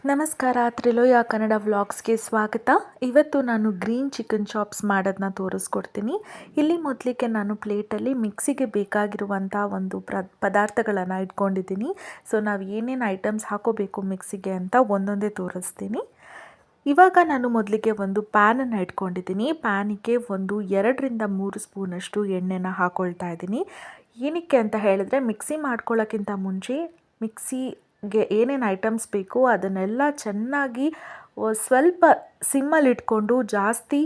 ನಮಸ್ಕಾರ, ತ್ರಿಲೋಯ ಕನ್ನಡ ವ್ಲಾಗ್ಸ್ಗೆ ಸ್ವಾಗತ. ಇವತ್ತು ನಾನು ಗ್ರೀನ್ ಚಿಕನ್ ಚಾಪ್ಸ್ ಮಾಡೋದನ್ನ ತೋರಿಸ್ಕೊಡ್ತೀನಿ. ಇಲ್ಲಿ ಮೊದಲಿಗೆ ನಾನು ಪ್ಲೇಟಲ್ಲಿ ಮಿಕ್ಸಿಗೆ ಬೇಕಾಗಿರುವಂಥ ಒಂದು ಪದಾರ್ಥಗಳನ್ನು ಇಟ್ಕೊಂಡಿದ್ದೀನಿ. ಸೊ ನಾವು ಏನೇನು ಐಟಮ್ಸ್ ಹಾಕೋಬೇಕು ಮಿಕ್ಸಿಗೆ ಅಂತ ಒಂದೊಂದೇ ತೋರಿಸ್ತೀನಿ. ಇವಾಗ ನಾನು ಮೊದಲಿಗೆ ಒಂದು ಪ್ಯಾನನ್ನು ಇಟ್ಕೊಂಡಿದ್ದೀನಿ. ಪ್ಯಾನಿಗೆ ಒಂದು 2ರಿಂದ 3 ಸ್ಪೂನಷ್ಟು ಎಣ್ಣೆನ ಹಾಕ್ಕೊಳ್ತಾ ಇದ್ದೀನಿ. ಏನಕ್ಕೆ ಅಂತ ಹೇಳಿದ್ರೆ ಮಿಕ್ಸಿ ಮಾಡ್ಕೊಳ್ಳೋಕ್ಕಿಂತ ಮುಂಚೆ ಮಿಕ್ಸಿಗೆ ಏನೇನು ಐಟಮ್ಸ್ ಬೇಕು ಅದನ್ನೆಲ್ಲ ಚೆನ್ನಾಗಿ ಸ್ವಲ್ಪ ಸಿಮ್ಮಲ್ಲಿ ಇಟ್ಕೊಂಡು ಜಾಸ್ತಿ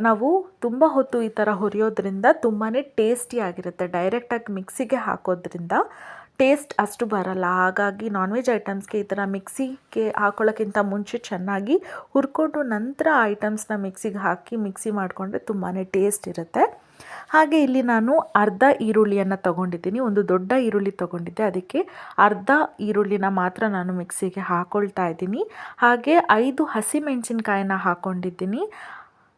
ನಾವು ತುಂಬ ಹೊತ್ತು ಈ ಥರ ಹುರಿಯೋದ್ರಿಂದ ತುಂಬಾ ಟೇಸ್ಟಿಯಾಗಿರುತ್ತೆ. ಡೈರೆಕ್ಟಾಗಿ ಮಿಕ್ಸಿಗೆ ಹಾಕೋದ್ರಿಂದ ಟೇಸ್ಟ್ ಅಷ್ಟು ಬರಲ್ಲ. ಹಾಗಾಗಿ ನಾನ್ ವೆಜ್ ಐಟಮ್ಸ್ಗೆ ಈ ಥರ ಮಿಕ್ಸಿಗೆ ಹಾಕೊಳ್ಳೋಕ್ಕಿಂತ ಮುಂಚೆ ಚೆನ್ನಾಗಿ ಹುರ್ಕೊಂಡು ನಂತರ ಐಟಮ್ಸ್ನ ಮಿಕ್ಸಿಗೆ ಹಾಕಿ ಮಿಕ್ಸಿ ಮಾಡಿಕೊಂಡ್ರೆ ತುಂಬಾ ಟೇಸ್ಟ್ ಇರುತ್ತೆ. ಹಾಗೆ ಇಲ್ಲಿ ನಾನು ಅರ್ಧ ಈರುಳ್ಳಿಯನ್ನು ತೊಗೊಂಡಿದ್ದೀನಿ. ಒಂದು ದೊಡ್ಡ ಈರುಳ್ಳಿ ತೊಗೊಂಡಿದ್ದೆ, ಅದಕ್ಕೆ ಅರ್ಧ ಈರುಳ್ಳಿನ ಮಾತ್ರ ನಾನು ಮಿಕ್ಸಿಗೆ ಹಾಕ್ಕೊಳ್ತಾ ಇದ್ದೀನಿ. ಹಾಗೆ 5 ಹಸಿಮೆಣಸಿನ್ಕಾಯಿನ ಹಾಕ್ಕೊಂಡಿದ್ದೀನಿ.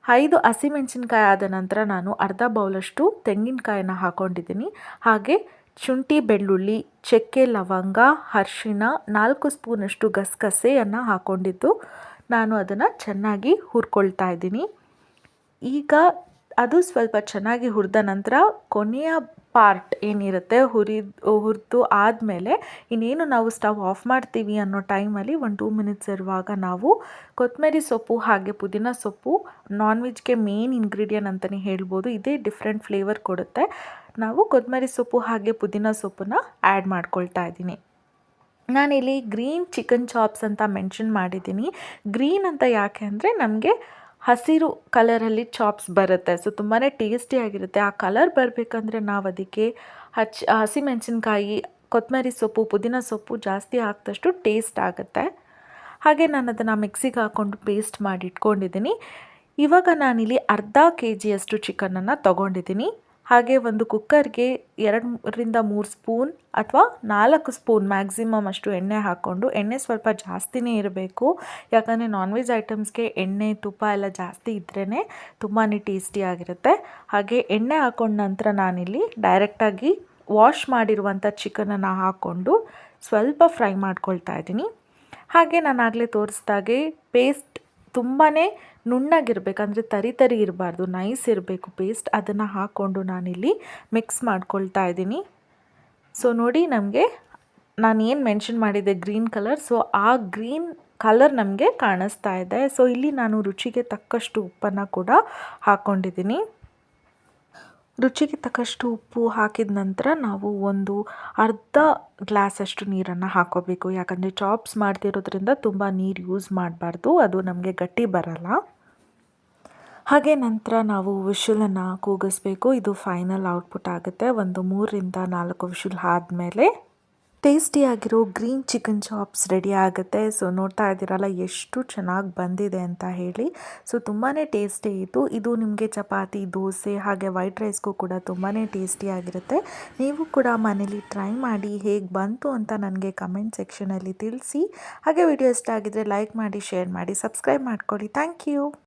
5 ಹಸಿಮೆಣಸಿನ್ಕಾಯಿ ಆದ ನಂತರ ನಾನು ಅರ್ಧ ಬೌಲಷ್ಟು ತೆಂಗಿನಕಾಯಿನ ಹಾಕ್ಕೊಂಡಿದ್ದೀನಿ. ಹಾಗೆ ಶುಂಠಿ, ಬೆಳ್ಳುಳ್ಳಿ, ಚಕ್ಕೆ, ಲವಂಗ, ಅರಿಶಿಣ, 4 ಸ್ಪೂನಷ್ಟು ಗಸಗಸೆಯನ್ನು ಹಾಕ್ಕೊಂಡಿದ್ದು ನಾನು ಅದನ್ನು ಚೆನ್ನಾಗಿ ಹುರ್ಕೊಳ್ತಾ ಇದ್ದೀನಿ. ಈಗ ಅದು ಸ್ವಲ್ಪ ಚೆನ್ನಾಗಿ ಹುರಿದ ನಂತರ ಕೊನೆಯ ಪಾರ್ಟ್ ಏನಿರುತ್ತೆ ಹುರಿದು ಆದಮೇಲೆ ಇನ್ನೇನು ನಾವು ಸ್ಟವ್ ಆಫ್ ಮಾಡ್ತೀವಿ ಅನ್ನೋ ಟೈಮಲ್ಲಿ ಒಂದು 2 ಮಿನಿಟ್ಸ್ ಇರುವಾಗ ನಾವು ಕೊತ್ತಂಬರಿ ಸೊಪ್ಪು ಹಾಗೆ ಪುದೀನ ಸೊಪ್ಪು, ನಾನ್ ವೆಜ್ಗೆ ಮೇನ್ ಇಂಗ್ರೀಡಿಯೆಂಟ್ ಅಂತಲೇ ಹೇಳ್ಬೋದು. ಇದೇ ಡಿಫ್ರೆಂಟ್ ಫ್ಲೇವರ್ ಕೊಡುತ್ತೆ. ನಾವು ಕೊತ್ತಂಬರಿ ಸೊಪ್ಪು ಹಾಗೆ ಪುದೀನ ಸೊಪ್ಪನ್ನ ಆ್ಯಡ್ ಮಾಡ್ಕೊಳ್ತಾ ಇದ್ದೀನಿ. ನಾನಿಲ್ಲಿ ಗ್ರೀನ್ ಚಿಕನ್ ಚಾಪ್ಸ್ ಅಂತ ಮೆನ್ಷನ್ ಮಾಡಿದ್ದೀನಿ. ಗ್ರೀನ್ ಅಂತ ಯಾಕೆ ಅಂದರೆ ನಮಗೆ ಹಸಿರು ಕಲರಲ್ಲಿ ಚಾಪ್ಸ್ ಬರುತ್ತೆ. ಸೊ ತುಂಬಾ ಟೇಸ್ಟಿಯಾಗಿರುತ್ತೆ. ಆ ಕಲರ್ ಬರಬೇಕಂದ್ರೆ ನಾವು ಅದಕ್ಕೆ ಹಸಿಮೆಣಸಿನ್ಕಾಯಿ, ಕೊತ್ತಂಬರಿ ಸೊಪ್ಪು, ಪುದೀನ ಸೊಪ್ಪು ಜಾಸ್ತಿ ಹಾಕಿದಷ್ಟು ಟೇಸ್ಟ್ ಆಗುತ್ತೆ. ಹಾಗೆ ನಾನು ಅದನ್ನು ಮಿಕ್ಸಿಗೆ ಹಾಕ್ಕೊಂಡು ಪೇಸ್ಟ್ ಮಾಡಿ ಇಟ್ಕೊಂಡಿದ್ದೀನಿ. ಇವಾಗ ನಾನಿಲ್ಲಿ ಅರ್ಧ kgಯಷ್ಟು ಚಿಕನನ್ನು ತೊಗೊಂಡಿದ್ದೀನಿ. ಹಾಗೆ ಒಂದು ಕುಕ್ಕರ್ಗೆ 2ರಿಂದ 3 ಸ್ಪೂನ್ ಅಥವಾ 4 ಸ್ಪೂನ್ ಮ್ಯಾಕ್ಸಿಮಮ್ ಅಷ್ಟು ಎಣ್ಣೆ ಹಾಕ್ಕೊಂಡು, ಎಣ್ಣೆ ಸ್ವಲ್ಪ ಜಾಸ್ತಿನೇ ಇರಬೇಕು. ಯಾಕಂದರೆ ನಾನ್ ವೆಜ್ ಐಟಮ್ಸ್ಗೆ ಎಣ್ಣೆ, ತುಪ್ಪ ಎಲ್ಲ ಜಾಸ್ತಿ ಇದ್ರೇ ತುಂಬಾ ಟೇಸ್ಟಿಯಾಗಿರುತ್ತೆ. ಹಾಗೆ ಎಣ್ಣೆ ಹಾಕ್ಕೊಂಡ ನಂತರ ನಾನಿಲ್ಲಿ ಡೈರೆಕ್ಟಾಗಿ ವಾಶ್ ಮಾಡಿರುವಂಥ ಚಿಕನನ್ನು ಹಾಕ್ಕೊಂಡು ಸ್ವಲ್ಪ ಫ್ರೈ ಮಾಡ್ಕೊಳ್ತಾ ಇದ್ದೀನಿ. ಹಾಗೆ ನಾನು ಆಗಲೇ ತೋರಿಸ್ದಾಗೆ ಪೇಸ್ಟ್ ತುಂಬಾ ನುಣ್ಣಗಿರಬೇಕು, ಅಂದರೆ ತರಿ ಇರಬಾರ್ದು, ನೈಸ್ ಇರಬೇಕು ಪೇಸ್ಟ್. ಅದನ್ನು ಹಾಕ್ಕೊಂಡು ನಾನಿಲ್ಲಿ ಮಿಕ್ಸ್ ಮಾಡ್ಕೊಳ್ತಾ ಇದ್ದೀನಿ. ಸೊ ನೋಡಿ, ನಮಗೆ ನಾನು ಏನು ಮೆನ್ಷನ್ ಮಾಡಿದ್ದೆ ಗ್ರೀನ್ ಕಲರ್, ಸೊ ಆ ಗ್ರೀನ್ ಕಲರ್ ನಮಗೆ ಕಾಣಿಸ್ತಾ ಇದೆ. ಸೊ ಇಲ್ಲಿ ನಾನು ರುಚಿಗೆ ತಕ್ಕಷ್ಟು ಉಪ್ಪನ್ನು ಕೂಡ ಹಾಕ್ಕೊಂಡಿದ್ದೀನಿ. ರುಚಿಗೆ ತಕ್ಕಷ್ಟು ಉಪ್ಪು ಹಾಕಿದ ನಂತರ ನಾವು ಒಂದು ಅರ್ಧ ಗ್ಲಾಸಷ್ಟು ನೀರನ್ನು ಹಾಕ್ಕೋಬೇಕು. ಯಾಕಂದರೆ ಚಾಪ್ಸ್ ಮಾಡ್ತಿರೋದ್ರಿಂದ ತುಂಬ ನೀರು ಯೂಸ್ ಮಾಡಬಾರ್ದು, ಅದು ನಮಗೆ ಗಟ್ಟಿ ಬರಲ್ಲ. ಹಾಗೆ ನಂತರ ನಾವು ವಿಷಲನ್ನು ಕೂಗಿಸ್ಬೇಕು. ಇದು ಫೈನಲ್ ಔಟ್ಪುಟ್ ಆಗುತ್ತೆ. ಒಂದು 3ರಿಂದ 4 ವಿಷಲ್ ಆದಮೇಲೆ ಟೇಸ್ಟಿಯಾಗಿರೋ ಗ್ರೀನ್ ಚಿಕನ್ ಚಾಪ್ಸ್ ರೆಡಿ ಆಗುತ್ತೆ. ಸೊ ನೋಡ್ತಾ ಇದ್ದೀರಲ್ಲ ಎಷ್ಟು ಚೆನ್ನಾಗಿ ಬಂದಿದೆ ಅಂತ ಹೇಳಿ. ಸೊ ತುಂಬಾ ಟೇಸ್ಟಿ ಇತ್ತು. ಇದು ನಿಮಗೆ ಚಪಾತಿ, ದೋಸೆ ಹಾಗೆ ವೈಟ್ ರೈಸ್ಗೂ ಕೂಡ ತುಂಬಾ ಟೇಸ್ಟಿಯಾಗಿರುತ್ತೆ. ನೀವು ಕೂಡ ಮನೇಲಿ ಟ್ರೈ ಮಾಡಿ ಹೇಗೆ ಬಂತು ಅಂತ ನನಗೆ ಕಮೆಂಟ್ ಸೆಕ್ಷನಲ್ಲಿ ತಿಳಿಸಿ. ಹಾಗೆ ವಿಡಿಯೋ ಇಷ್ಟ ಆಗಿದ್ದರೆ ಲೈಕ್ ಮಾಡಿ, ಶೇರ್ ಮಾಡಿ, ಸಬ್ಸ್ಕ್ರೈಬ್ ಮಾಡ್ಕೊಳ್ಳಿ. Thank you.